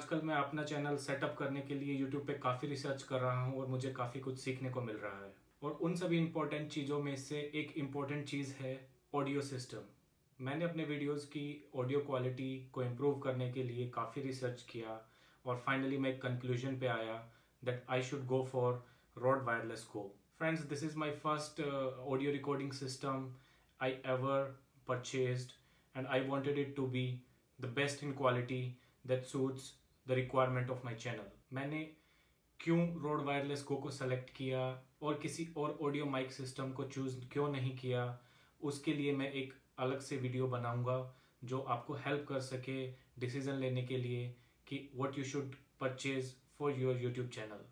आजकल मैं अपना चैनल सेटअप करने के लिए YouTube पे काफ़ी रिसर्च कर रहा हूँ और मुझे काफ़ी कुछ सीखने को मिल रहा है। और उन सभी इम्पोर्टेंट चीज़ों में से एक इम्पोर्टेंट चीज़ है ऑडियो सिस्टम। मैंने अपने वीडियोस की ऑडियो क्वालिटी को इम्प्रूव करने के लिए काफ़ी रिसर्च किया और फाइनली मैं एक कंक्लूजन पे आया that I should go for Rode Wireless Go. Friends, this is my first audio recording system I ever purchased, and I wanted it to be the best in quality that suits the requirement of my channel. मैंने क्यों Rode Wireless Go को select किया और किसी और audio mic system को choose क्यों नहीं किया, उसके लिए मैं एक अलग से वीडियो बनाऊंगा जो आपको हेल्प कर सके डिसीजन लेने के लिए कि what you should purchase for your YouTube channel.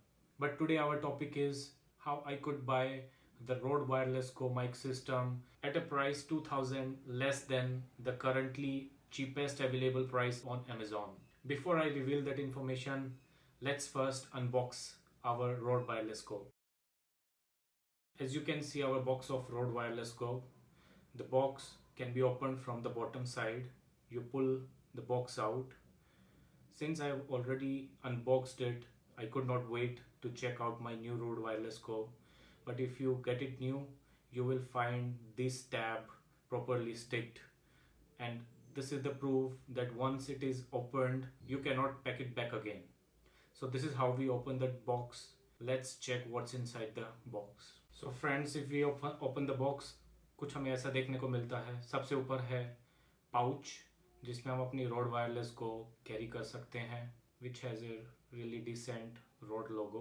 But today our topic is how I could buy the Rode Wireless Go mic system at a price 2000 less than the currently cheapest available price on Amazon. Before I reveal that information, let's first unbox our Rode Wireless Go. As you can see our box of Rode Wireless Go, the box can be opened from the bottom side. You pull the box out. Since I have already unboxed it, I could not wait to check out my new Rode Wireless Go. But if you get it new, you will find this tab properly sticked, and this is the proof that once it is opened, you cannot pack it back again. So this is how we open the box. Let's check what's inside the box. So friends, if we open the box, कुछ हमें ऐसा देखने को मिलता है। सबसे ऊपर है पाउच जिसमें हम अपनी Rode Wireless को कैरी कर सकते हैं, which has a really decent Rode logo.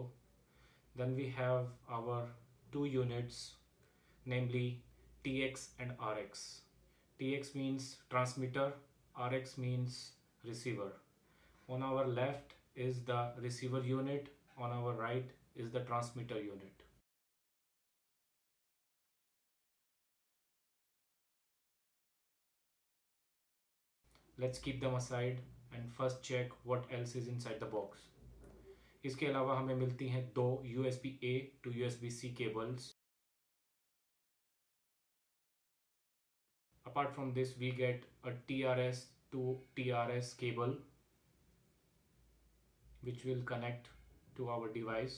Then we have our two units, namely TX and RX. TX means transmitter, RX means receiver. On our left is the receiver unit, on our right is the transmitter unit. Let's keep them aside and first check what else is inside the box. इसके अलावा हमें मिलती हैं दो USB-A to USB-C cables. Apart from this, we get a TRS to TRS cable which will connect to our device.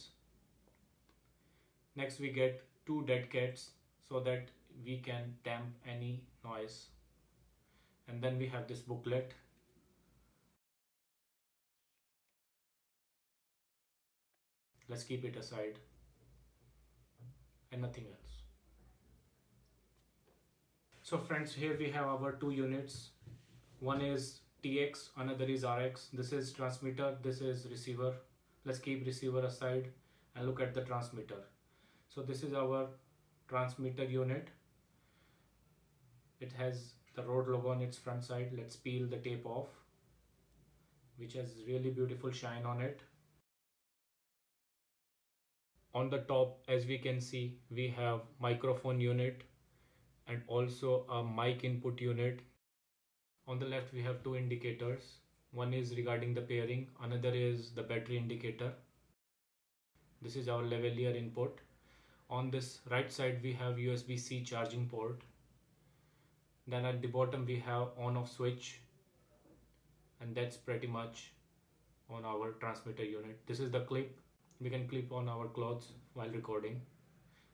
Next, we get two dead cats so that we can damp any noise. And then we have this booklet. Let's keep it aside and nothing else. So friends, here we have our two units. One is TX, another is RX. This is transmitter, this is receiver. Let's keep receiver aside and look at the transmitter. So this is our transmitter unit. It has the Rode logo on its front side. Let's peel the tape off, which has really beautiful shine on it. On the top, as we can see, we have microphone unit and also a mic input unit. On the left, we have two indicators. One is regarding the pairing, another is the battery indicator. This is our lavalier input. On this right side, we have USB-C charging port. Then at the bottom, we have on-off switch, and that's pretty much on our transmitter unit. This is the clip we can clip on our clothes while recording.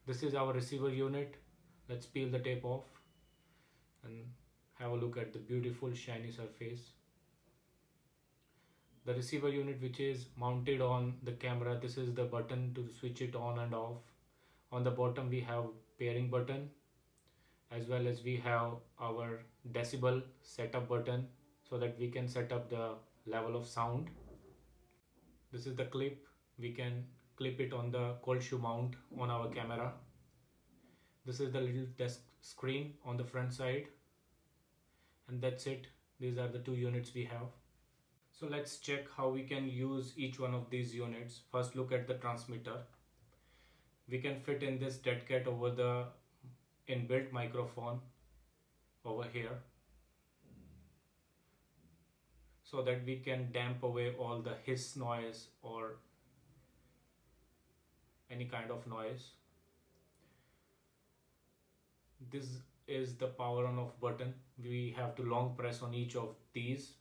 This is our receiver unit. Let's peel the tape off and have a look at the beautiful shiny surface. The receiver unit, which is mounted on the camera, this is the button to switch it on and off. On the bottom we have pairing button, as well as we have our decibel setup button so that we can set up the level of sound. This is the clip. We can clip it on the cold shoe mount on our camera. This is the little desk screen on the front side, and that's it. These are the two units we have. So let's check how we can use each one of these units. First, look at the transmitter. We can fit in this dead cat over the inbuilt microphone over here, so that we can damp away all the hiss noise or any kind of noise. This is the power on off button. We have to long press on each of these,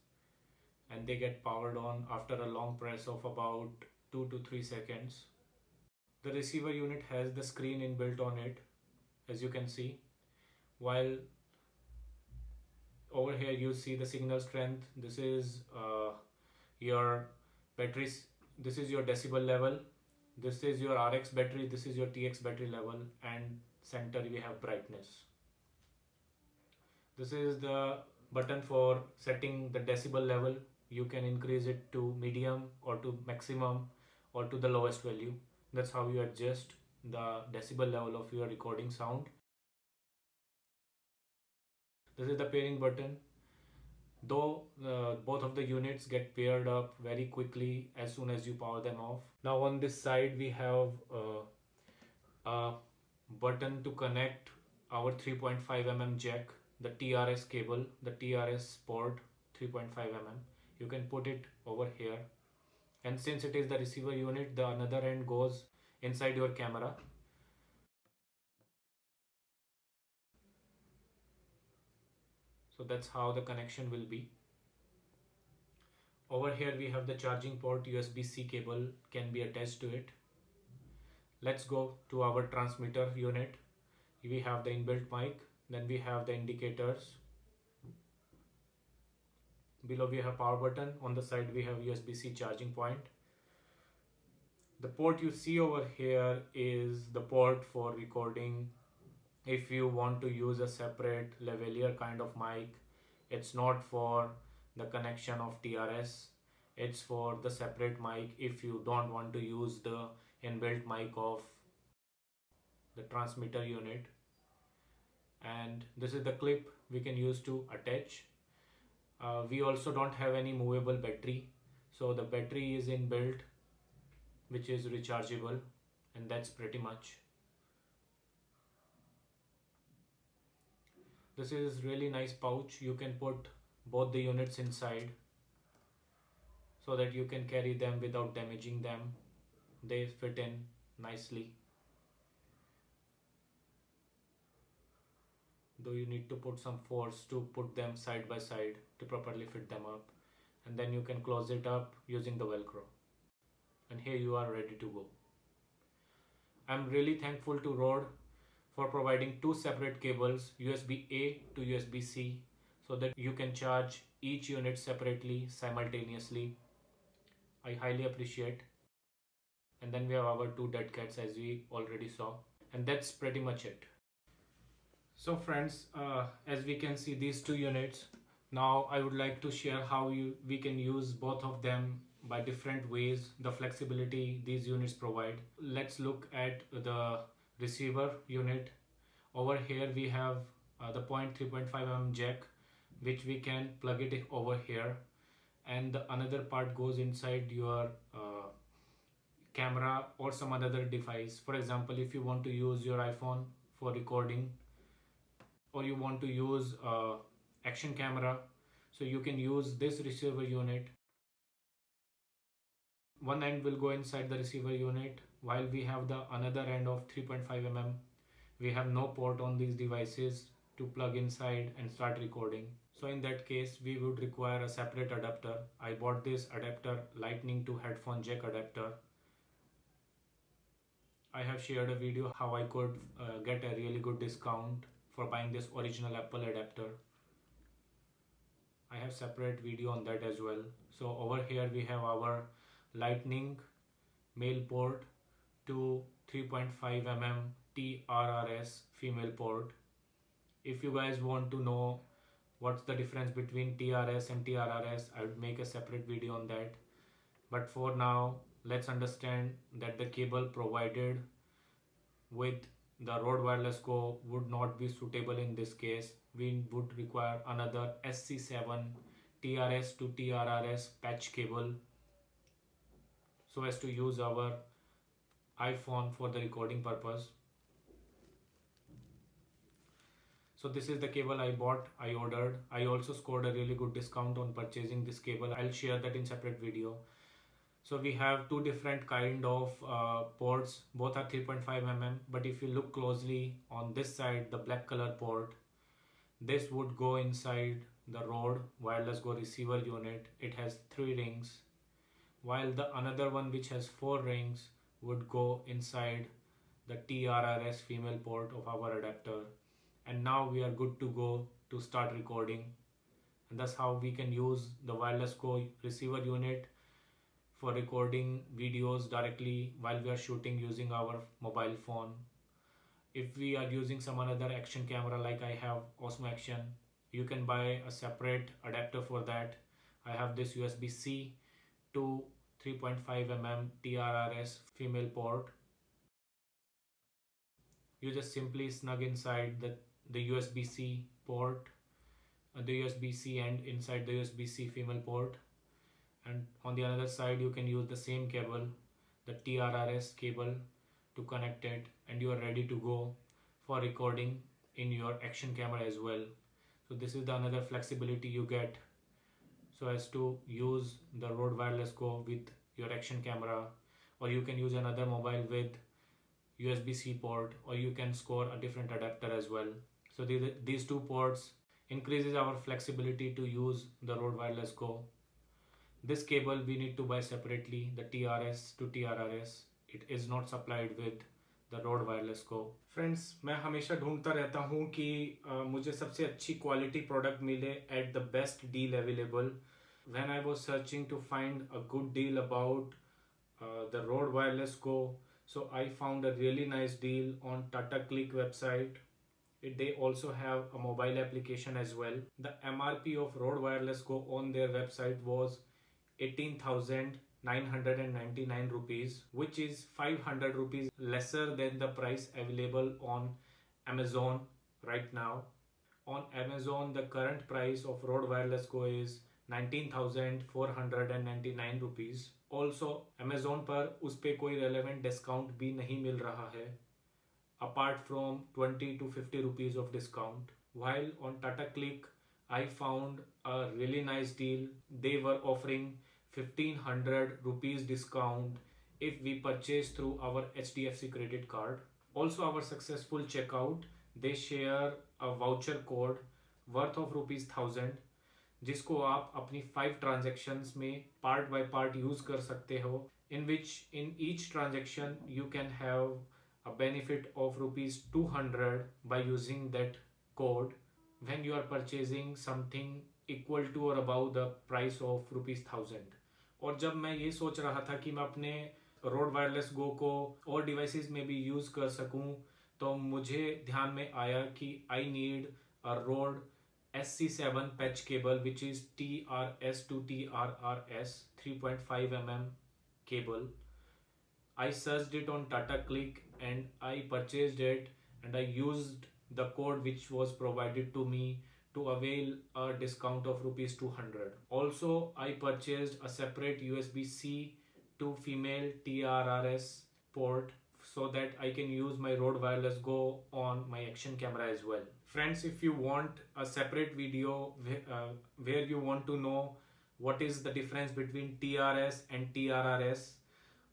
and they get powered on after a long press of about 2 to 3 seconds. The receiver unit has the screen inbuilt on it, as you can see, while over here you see the signal strength. This is your batteries, this is your decibel level, this is your RX battery, this is your TX battery level, and center we have brightness. This is the button for setting the decibel level. You can increase it to medium or to maximum or to the lowest value. That's how you adjust the decibel level of your recording sound. This is the pairing button. Though both of the units get paired up very quickly as soon as you power them off. Now on this side we have a button to connect our 3.5 mm jack, the TRS cable, the TRS port 3.5 mm. You can put it over here, and since it is the receiver unit, the another end goes inside your camera. So that's how the connection will be. Over here we have the charging port, USB-C cable can be attached to it. Let's go to our transmitter unit. We have the inbuilt mic, then we have the indicators. Below we have power button, on the side we have USB-C charging point. The port you see over here is the port for recording. If you want to use a separate lavalier kind of mic, it's not for the connection of TRS, it's for the separate mic if you don't want to use the inbuilt mic of the transmitter unit. And this is the clip we can use to attach. We also don't have any movable battery, so the battery is inbuilt, which is rechargeable, and that's pretty much. This is really nice pouch. You can put both the units inside so that you can carry them without damaging them. They fit in nicely. Though you need to put some force to put them side by side to properly fit them up, and then you can close it up using the Velcro, and here you are ready to go. I'm really thankful to Rode for providing two separate cables, USB-A to USB-C, so that you can charge each unit separately simultaneously. I highly appreciate. And then we have our two dead cats, as we already saw, and that's pretty much it. So friends, as we can see these two units, now I would like to share how we can use both of them by different ways, the flexibility these units provide. Let's look at the receiver unit. Over here we have the 3.5 mm jack, which we can plug it over here, and the another part goes inside your camera or some other device. For example, if you want to use your iPhone for recording, or you want to use action camera, so you can use this receiver unit. One end will go inside the receiver unit, while we have the another end of 3.5 mm. We have no port on these devices to plug inside and start recording. So in that case, we would require a separate adapter. I bought this adapter, lightning to headphone jack adapter. I have shared a video how I could get a really good discount for buying this original Apple adapter. I have separate video on that as well. So over here we have our lightning male port to 3.5 mm TRRS female port. If you guys want to know what's the difference between TRS and TRRS, I would make a separate video on that. But for now, let's understand that the cable provided with the Rode Wireless Go would not be suitable in this case. We would require another SC7 TRS to TRRS patch cable so as to use our iPhone for the recording purpose. So this is the cable I bought, I ordered. I also scored a really good discount on purchasing this cable. I'll share that in separate video. So we have two different kind of ports, both are 3.5 mm, but if you look closely on this side, the black color port, this would go inside the Rode Wireless Go receiver unit. It has 3 rings, while the another one which has 4 rings would go inside the TRRS female port of our adapter. And now we are good to go to start recording. And that's how we can use the Wireless Go receiver unit for recording videos directly while we are shooting using our mobile phone. If we are using some another action camera like I have Osmo Action, you can buy a separate adapter for that. I have this USB-C to 3.5mm TRRS female port. You just simply snug inside the USB-C port, the USB-C end inside the USB-C female port, and on the other side you can use the same cable, the TRRS cable, to connect it, and you are ready to go for recording in your action camera as well. So this is the another flexibility you get so as to use the Rode Wireless Go with your action camera, or you can use another mobile with USB-C port, or you can score a different adapter as well. So these two ports increases our flexibility to use the Rode Wireless Go. This cable we need to buy separately, the TRS to TRRS. It is not supplied with the Rode Wireless Go. Friends, मैं हमेशा ढूंढता रहता हूँ कि मुझे सबसे अच्छी quality product मिले at the best deal available. When I was searching to find a good deal about the Rode Wireless Go, so I found a really nice deal on Tata Click website. They also have a mobile application as well. The MRP of Rode Wireless Go on their website was 18,999 rupees, which is 500 rupees lesser than the price available on Amazon right now. On Amazon, the current price of Rode Wireless Go is 19,499 rupees. Also, Amazon पर उस पे कोई relevant discount भी नहीं मिल रहा है, apart from 20 to 50 rupees of discount. While on Tata Click, I found a really nice deal. They were offering 1500 rupees discount if we purchase through our HDFC credit card. Also, our successful checkout, they share a voucher code worth of rupees 1000, जिसको आप अपनी 5 transactions में part by part use कर सकते हो, in which in each transaction you can have a benefit of rupees 200 by using that code when you are purchasing something equal to or above the price of rupees 1000. और जब मैं ये सोच रहा था कि मैं अपने Rode Wireless Go को और डिवाइसेस में भी यूज़ कर सकूं, तो मुझे ध्यान में आया कि I need a Rode SC7 patch cable, which is TRS to TRRS 3.5mm cable. I searched it on Tata Click and I purchased it, and I used the code which was provided to me to avail a discount of rupees 200. Also, I purchased a separate USB-C to female TRRS port so that I can use my Rode Wireless Go on my action camera as well. Friends, if you want a separate video where you want to know what is the difference between TRS and TRRS,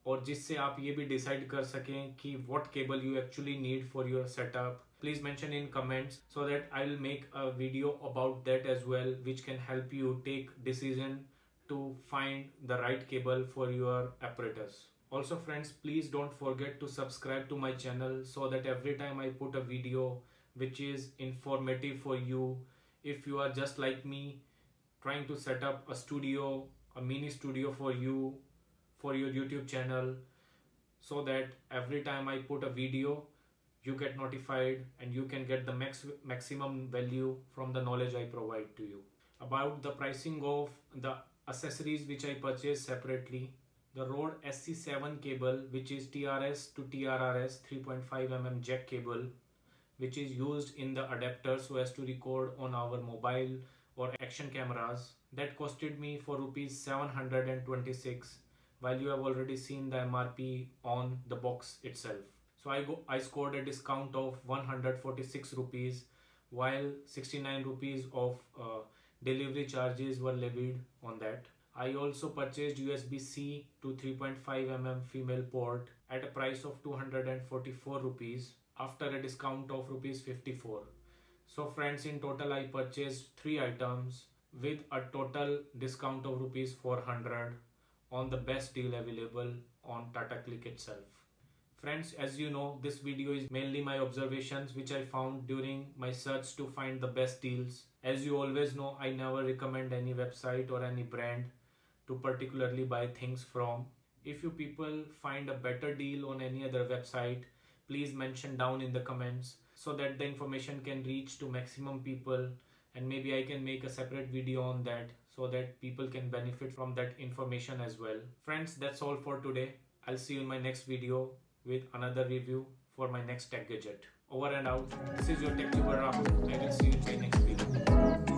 और जिससे आप ये भी decide कर सकें कि what cable you actually need for your setup, please mention in comments so that I'll make a video about that as well, which can help you take decision to find the right cable for your apparatus. Also friends, please don't forget to subscribe to my channel so that every time I put a video which is informative for you, if you are just like me trying to set up a studio, a mini studio for you, for your YouTube channel, so that every time I put a video you get notified and you can get the maximum value from the knowledge I provide to you. About the pricing of the accessories which I purchased separately, the Rode SC7 cable, which is TRS to TRRS 3.5mm jack cable, which is used in the adapter so as to record on our mobile or action cameras, that costed me for rupees 726, while you have already seen the MRP on the box itself. So I scored a discount of 146 rupees, while 69 rupees of delivery charges were levied on that. I also purchased USB-C to 3.5mm female port at a price of 244 rupees after a discount of rupees 54. So friends, in total I purchased 3 items with a total discount of rupees 400 on the best deal available on Tata Click itself. Friends, as you know, this video is mainly my observations which I found during my search to find the best deals. As you always know, I never recommend any website or any brand to particularly buy things from. If you people find a better deal on any other website, please mention down in the comments so that the information can reach to maximum people, and maybe I can make a separate video on that so that people can benefit from that information as well. Friends, that's all for today. I'll see you in my next video with another review for my next tech gadget. Over and out. This is your tech tuber Rahul. I will see you in my next video.